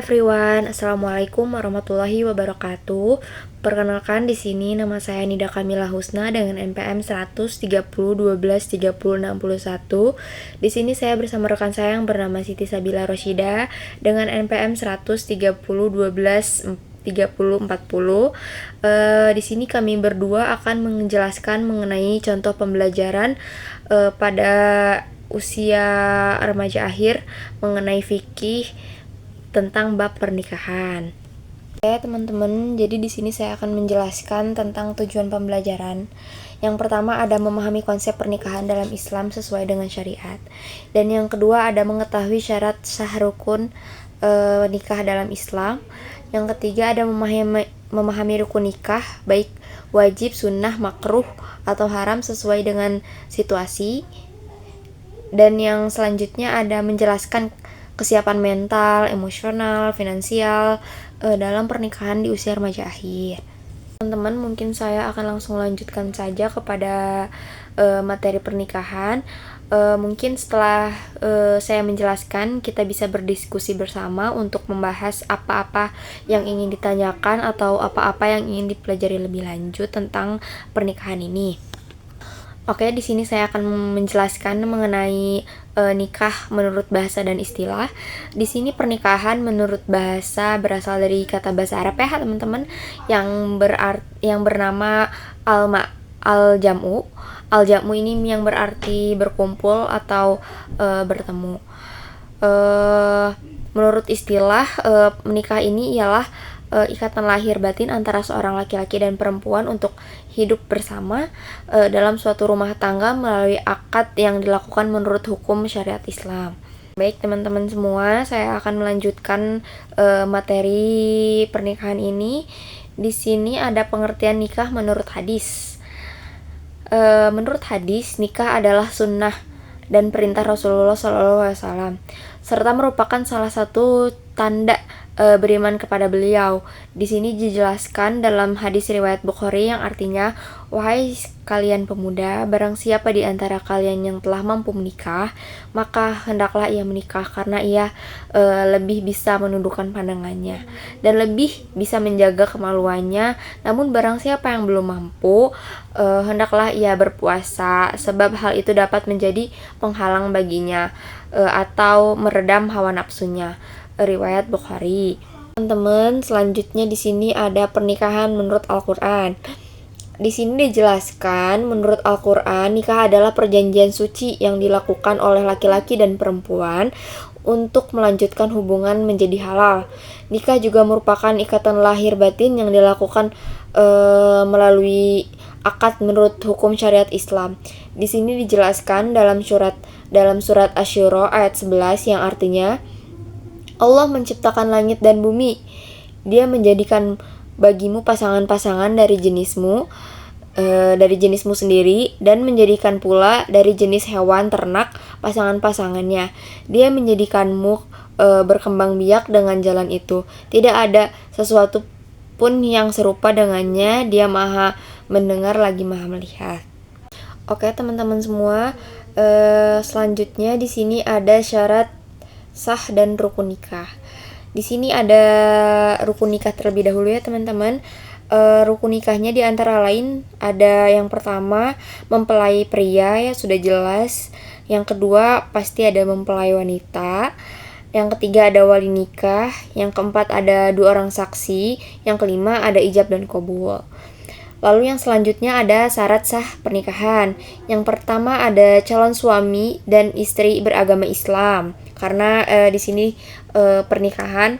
Everyone, Assalamualaikum warahmatullahi wabarakatuh. Perkenalkan di sini nama saya Nida Kamila Husna dengan NPM 130123061. Di sini saya bersama rekan saya yang bernama Siti Sabila Rosyida dengan NPM 130123040. Di sini kami berdua akan menjelaskan mengenai contoh pembelajaran pada usia remaja akhir mengenai fikih tentang bab pernikahan. Oke, teman-teman, jadi di sini saya akan menjelaskan tentang tujuan pembelajaran. Yang pertama ada memahami konsep pernikahan dalam Islam sesuai dengan syariat. Dan yang kedua ada mengetahui syarat sah rukun nikah dalam Islam. Yang ketiga ada memahami rukun nikah, baik wajib, sunnah, makruh, atau haram sesuai dengan situasi. Dan yang selanjutnya ada menjelaskan kesiapan mental, emosional, finansial dalam pernikahan di usia remaja akhir. Teman-teman, mungkin saya akan langsung lanjutkan saja kepada materi pernikahan. Mungkin setelah saya menjelaskan, kita bisa berdiskusi bersama untuk membahas apa-apa yang ingin ditanyakan atau apa-apa yang ingin dipelajari lebih lanjut tentang pernikahan ini. Oke, di sini saya akan menjelaskan mengenai nikah menurut bahasa dan istilah. Di sini pernikahan menurut bahasa berasal dari kata bahasa Arab ya, teman-teman, yang bernama al-jam'u. Al-jam'u ini yang berarti berkumpul atau bertemu. Menurut istilah, menikah ini ialah ikatan lahir batin antara seorang laki-laki dan perempuan untuk hidup bersama dalam suatu rumah tangga melalui akad yang dilakukan menurut hukum syariat Islam. Baik teman-teman semua, saya akan melanjutkan materi pernikahan ini. Di sini ada pengertian nikah menurut hadis. Menurut hadis, nikah adalah sunnah dan perintah Rasulullah SAW, serta merupakan salah satu tanda beriman kepada beliau. Di sini dijelaskan dalam hadis riwayat Bukhari yang artinya, wahai kalian pemuda, barang siapa di antara kalian yang telah mampu menikah, maka hendaklah ia menikah karena ia lebih bisa menundukkan pandangannya dan lebih bisa menjaga kemaluannya. Namun barang siapa yang belum mampu, hendaklah ia berpuasa, sebab hal itu dapat menjadi penghalang baginya atau meredam hawa nafsunya. Riwayat Bukhari. Teman-teman, selanjutnya di sini ada pernikahan menurut Al-Qur'an. Di sini dijelaskan menurut Al-Qur'an, nikah adalah perjanjian suci yang dilakukan oleh laki-laki dan perempuan untuk melanjutkan hubungan menjadi halal. Nikah juga merupakan ikatan lahir batin yang dilakukan melalui akad menurut hukum syariat Islam. Di sini dijelaskan dalam surat Asy-Syura ayat 11 yang artinya, Allah menciptakan langit dan bumi. Dia menjadikan bagimu pasangan-pasangan dari jenismu sendiri, dan menjadikan pula dari jenis hewan ternak pasangan-pasangannya. Dia menjadikanmu berkembang biak dengan jalan itu. Tidak ada sesuatu pun yang serupa dengannya. Dia maha mendengar lagi maha melihat. Oke teman-teman semua, selanjutnya di sini ada syarat sah dan rukun nikah. Di sini ada rukun nikah terlebih dahulu ya teman-teman. Rukun nikahnya di antara lain ada yang pertama mempelai pria, ya sudah jelas. Yang kedua pasti ada mempelai wanita. Yang ketiga ada wali nikah. Yang keempat ada 2 orang saksi. Yang kelima ada ijab dan qabul. Lalu yang selanjutnya ada syarat sah pernikahan. Yang pertama ada calon suami dan istri beragama Islam. Karena di sini pernikahan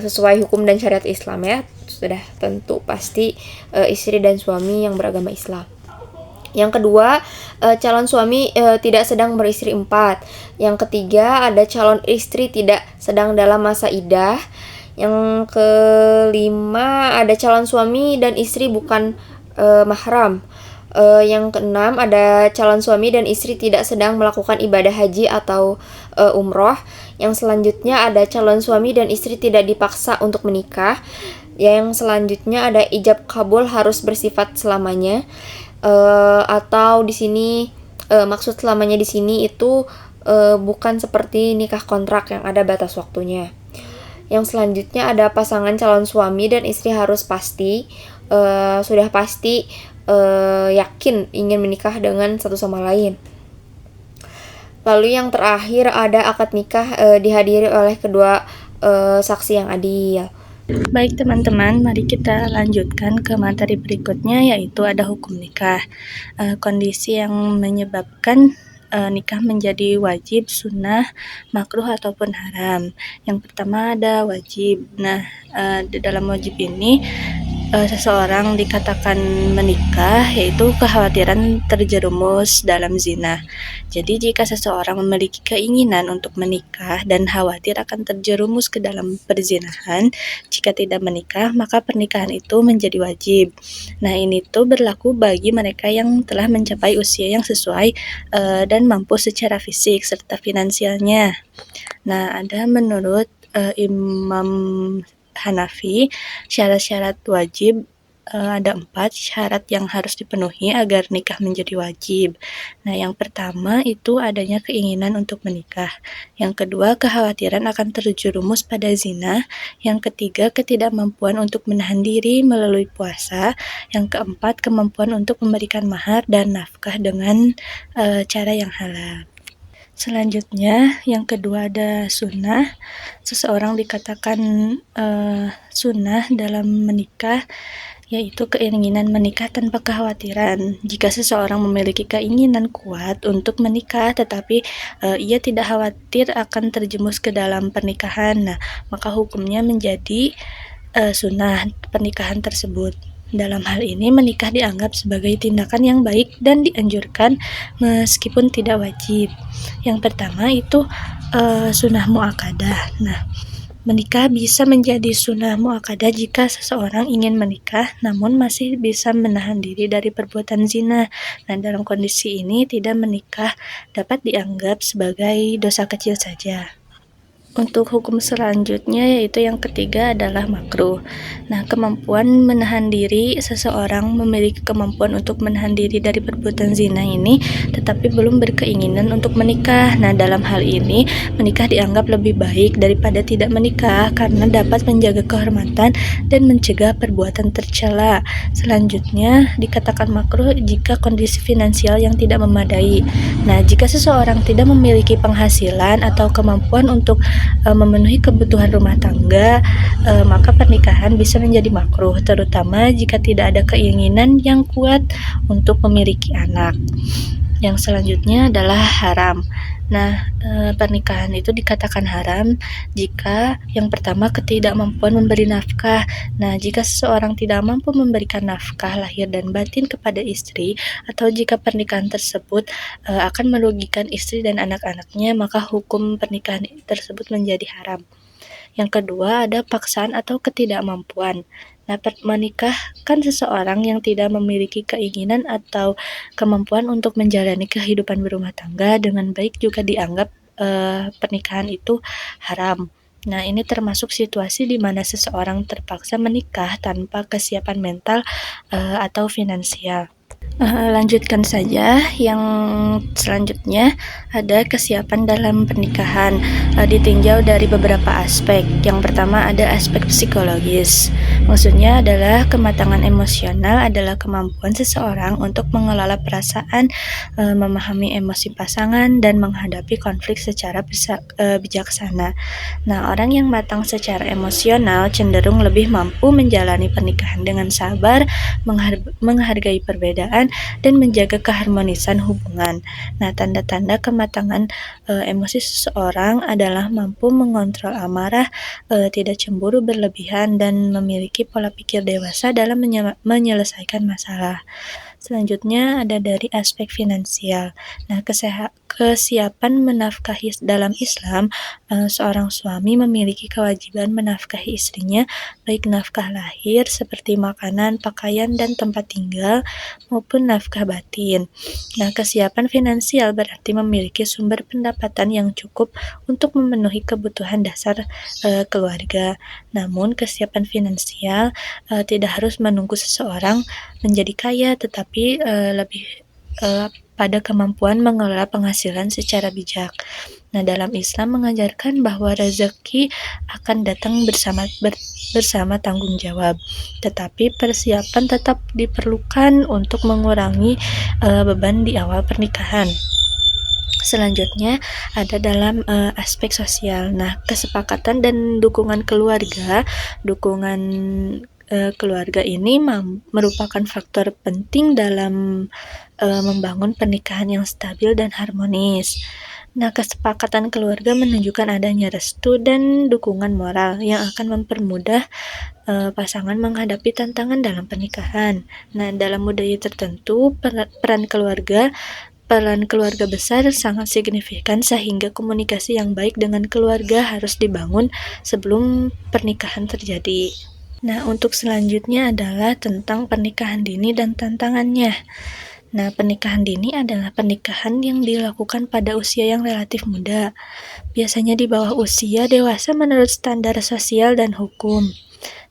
sesuai hukum dan syariat Islam ya, sudah tentu pasti istri dan suami yang beragama Islam. Yang kedua, calon suami tidak sedang beristri 4. Yang ketiga ada calon istri tidak sedang dalam masa iddah. Yang kelima ada calon suami dan istri bukan mahram. Yang keenam ada calon suami dan istri tidak sedang melakukan ibadah haji atau umroh. Yang selanjutnya ada calon suami dan istri tidak dipaksa untuk menikah. Yang selanjutnya ada ijab kabul harus bersifat selamanya. Atau di sini maksud selamanya di sini itu bukan seperti nikah kontrak yang ada batas waktunya. Yang selanjutnya ada pasangan calon suami dan istri harus sudah pasti yakin ingin menikah dengan satu sama lain. Lalu yang terakhir ada akad nikah dihadiri oleh kedua saksi yang adil. Baik teman-teman, mari kita lanjutkan ke materi berikutnya, yaitu ada hukum nikah. Kondisi yang menyebabkan nikah menjadi wajib, sunnah, makruh ataupun haram. Yang pertama ada wajib. Nah, di dalam wajib ini seseorang dikatakan menikah, yaitu kekhawatiran terjerumus dalam zina. Jadi jika seseorang memiliki keinginan untuk menikah dan khawatir akan terjerumus ke dalam perzinahan, jika tidak menikah maka pernikahan itu menjadi wajib. Nah, ini tuh berlaku bagi mereka yang telah mencapai usia yang sesuai dan mampu secara fisik serta finansialnya. Nah, ada menurut Imam Hanafi, syarat-syarat wajib ada 4 syarat yang harus dipenuhi agar nikah menjadi wajib. Nah, yang pertama itu adanya keinginan untuk menikah. Yang kedua, kekhawatiran akan terjerumus pada zina. Yang ketiga, ketidakmampuan untuk menahan diri melalui puasa. Yang keempat, kemampuan untuk memberikan mahar dan nafkah dengan cara yang halal. Selanjutnya, yang kedua ada sunnah. Seseorang dikatakan sunnah dalam menikah, yaitu keinginan menikah tanpa kekhawatiran. Jika seseorang memiliki keinginan kuat untuk menikah, tetapi ia tidak khawatir akan terjerumus ke dalam pernikahan, nah, maka hukumnya menjadi sunnah pernikahan tersebut. Dalam hal ini, menikah dianggap sebagai tindakan yang baik dan dianjurkan meskipun tidak wajib. Yang pertama itu sunnah muakkadah. Nah, menikah bisa menjadi sunnah muakkadah jika seseorang ingin menikah namun masih bisa menahan diri dari perbuatan zina. Nah, dalam kondisi ini tidak menikah dapat dianggap sebagai dosa kecil saja. Untuk hukum selanjutnya, yaitu yang ketiga adalah makruh. Nah, kemampuan menahan diri, seseorang memiliki kemampuan untuk menahan diri dari perbuatan zina ini, tetapi belum berkeinginan untuk menikah. Nah, dalam hal ini, menikah dianggap lebih baik daripada tidak menikah karena dapat menjaga kehormatan dan mencegah perbuatan tercela. Selanjutnya, dikatakan makruh jika kondisi finansial yang tidak memadai. Nah, jika seseorang tidak memiliki penghasilan atau kemampuan untuk memenuhi kebutuhan rumah tangga, maka pernikahan bisa menjadi makruh, terutama jika tidak ada keinginan yang kuat untuk memiliki anak. Yang selanjutnya adalah haram. Nah, pernikahan itu dikatakan haram jika yang pertama ketidakmampuan memberi nafkah. Nah, jika seseorang tidak mampu memberikan nafkah lahir dan batin kepada istri, atau jika pernikahan tersebut akan merugikan istri dan anak-anaknya, maka hukum pernikahan tersebut menjadi haram. Yang kedua ada paksaan atau ketidakmampuan. Nah, menikahkan seseorang yang tidak memiliki keinginan atau kemampuan untuk menjalani kehidupan berumah tangga dengan baik juga dianggap pernikahan itu haram. Nah, ini termasuk situasi di mana seseorang terpaksa menikah tanpa kesiapan mental atau finansial. Lanjutkan saja yang selanjutnya ada kesiapan dalam pernikahan, ditinjau dari beberapa aspek. Yang pertama ada aspek psikologis. Maksudnya adalah kematangan emosional adalah kemampuan seseorang untuk mengelola perasaan, memahami emosi pasangan dan menghadapi konflik secara bijaksana. Nah, orang yang matang secara emosional cenderung lebih mampu menjalani pernikahan dengan sabar, menghargai perbedaan dan menjaga keharmonisan hubungan. Nah, tanda-tanda kematangan emosi seseorang adalah mampu mengontrol amarah, tidak cemburu berlebihan, dan memiliki pola pikir dewasa dalam menyelesaikan masalah. Selanjutnya ada dari aspek finansial. Nah, kesiapan menafkahi dalam Islam, seorang suami memiliki kewajiban menafkahi istrinya, baik nafkah lahir seperti makanan, pakaian, dan tempat tinggal, maupun nafkah batin. Nah, kesiapan finansial berarti memiliki sumber pendapatan yang cukup untuk memenuhi kebutuhan dasar keluarga. Namun, kesiapan finansial tidak harus menunggu seseorang menjadi kaya, tetapi lebih pada kemampuan mengelola penghasilan secara bijak. Nah, dalam Islam mengajarkan bahwa rezeki akan datang bersama tanggung jawab, tetapi persiapan tetap diperlukan untuk mengurangi beban di awal pernikahan. Selanjutnya ada dalam aspek sosial. Nah, kesepakatan dan dukungan keluarga ini merupakan faktor penting dalam membangun pernikahan yang stabil dan harmonis. Nah, kesepakatan keluarga menunjukkan adanya restu dan dukungan moral yang akan mempermudah pasangan menghadapi tantangan dalam pernikahan. Nah, dalam budaya tertentu, peran keluarga besar sangat signifikan sehingga komunikasi yang baik dengan keluarga harus dibangun sebelum pernikahan terjadi. Nah, untuk selanjutnya adalah tentang pernikahan dini dan tantangannya. Nah, pernikahan dini adalah pernikahan yang dilakukan pada usia yang relatif muda, biasanya di bawah usia dewasa menurut standar sosial dan hukum.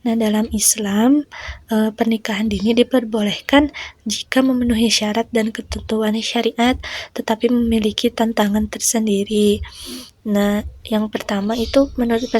Nah, dalam Islam, pernikahan dini diperbolehkan jika memenuhi syarat dan ketentuan syariat, tetapi memiliki tantangan tersendiri. Nah, yang pertama itu menurut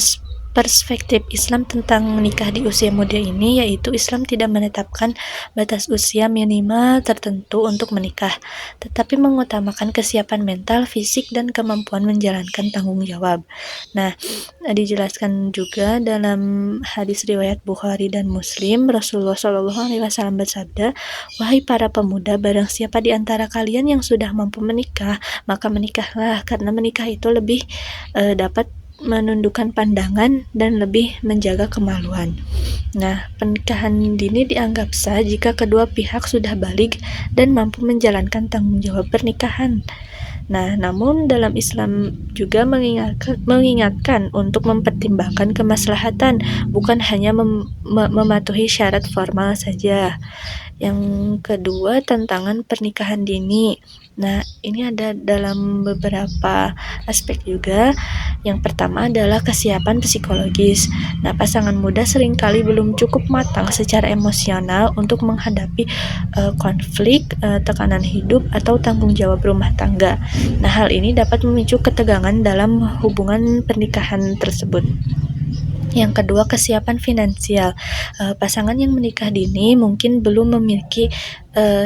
perspektif Islam tentang menikah di usia muda ini, yaitu Islam tidak menetapkan batas usia minimal tertentu untuk menikah, tetapi mengutamakan kesiapan mental, fisik, dan kemampuan menjalankan tanggung jawab. Nah, dijelaskan juga dalam hadis riwayat Bukhari dan Muslim, Rasulullah Shallallahu Alaihi Wasallam bersabda, "Wahai para pemuda, barang siapa di antara kalian yang sudah mampu menikah, maka menikahlah, karena menikah itu lebih dapat menundukkan pandangan dan lebih menjaga kemaluan." Nah, pernikahan dini dianggap sah jika kedua pihak sudah baligh dan mampu menjalankan tanggung jawab pernikahan. Nah, namun dalam Islam juga mengingatkan untuk mempertimbangkan kemaslahatan, bukan hanya mematuhi syarat formal saja. Yang kedua, tantangan pernikahan dini. Nah, ini ada dalam beberapa aspek juga. Yang pertama adalah kesiapan psikologis. Nah, pasangan muda seringkali belum cukup matang secara emosional untuk menghadapi konflik, tekanan hidup, atau tanggung jawab rumah tangga. Nah, hal ini dapat memicu ketegangan dalam hubungan pernikahan tersebut. Yang kedua, kesiapan finansial. Pasangan yang menikah dini mungkin belum memiliki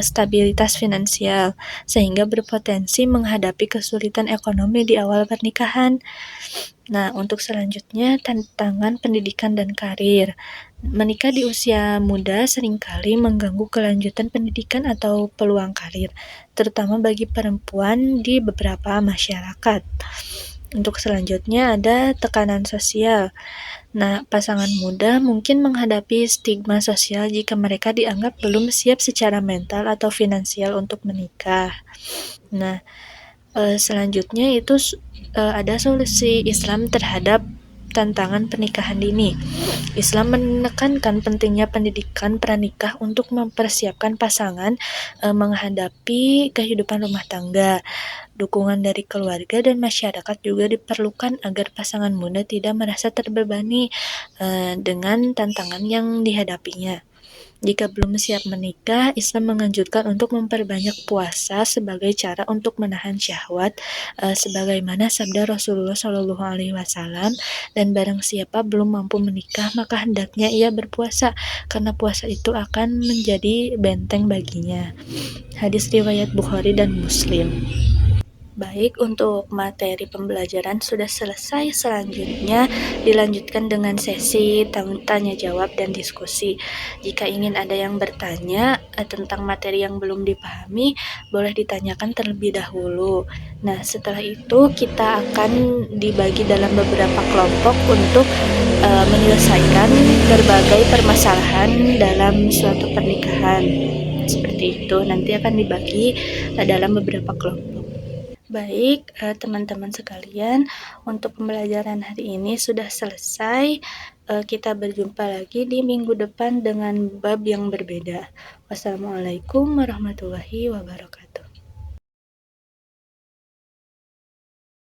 stabilitas finansial, sehingga berpotensi menghadapi kesulitan ekonomi di awal pernikahan. Nah, untuk selanjutnya, tantangan pendidikan dan karir. Menikah di usia muda seringkali mengganggu kelanjutan pendidikan atau peluang karir, terutama bagi perempuan di beberapa masyarakat. Untuk selanjutnya ada tekanan sosial. Nah, pasangan muda mungkin menghadapi stigma sosial jika mereka dianggap belum siap secara mental atau finansial untuk menikah. Nah, selanjutnya itu ada solusi Islam terhadap tantangan pernikahan dini. Islam menekankan pentingnya pendidikan pranikah untuk mempersiapkan pasangan menghadapi kehidupan rumah tangga. Dukungan dari keluarga dan masyarakat juga diperlukan agar pasangan muda tidak merasa terbebani dengan tantangan yang dihadapinya. Jika belum siap menikah, Islam menganjurkan untuk memperbanyak puasa sebagai cara untuk menahan syahwat, sebagaimana sabda Rasulullah Shallallahu Alaihi Wasallam. Dan barang siapa belum mampu menikah, maka hendaknya ia berpuasa, karena puasa itu akan menjadi benteng baginya. Hadis riwayat Bukhari dan Muslim. Baik, untuk materi pembelajaran sudah selesai. Selanjutnya dilanjutkan dengan sesi tanya jawab dan diskusi. Jika ingin ada yang bertanya tentang materi yang belum dipahami, boleh ditanyakan terlebih dahulu. Nah, setelah itu kita akan dibagi dalam beberapa kelompok untuk menyelesaikan berbagai permasalahan dalam suatu pernikahan. Seperti itu, nanti akan dibagi dalam beberapa kelompok. Baik, teman-teman sekalian, untuk pembelajaran hari ini sudah selesai. Kita berjumpa lagi di minggu depan dengan bab yang berbeda. Wassalamualaikum warahmatullahi wabarakatuh.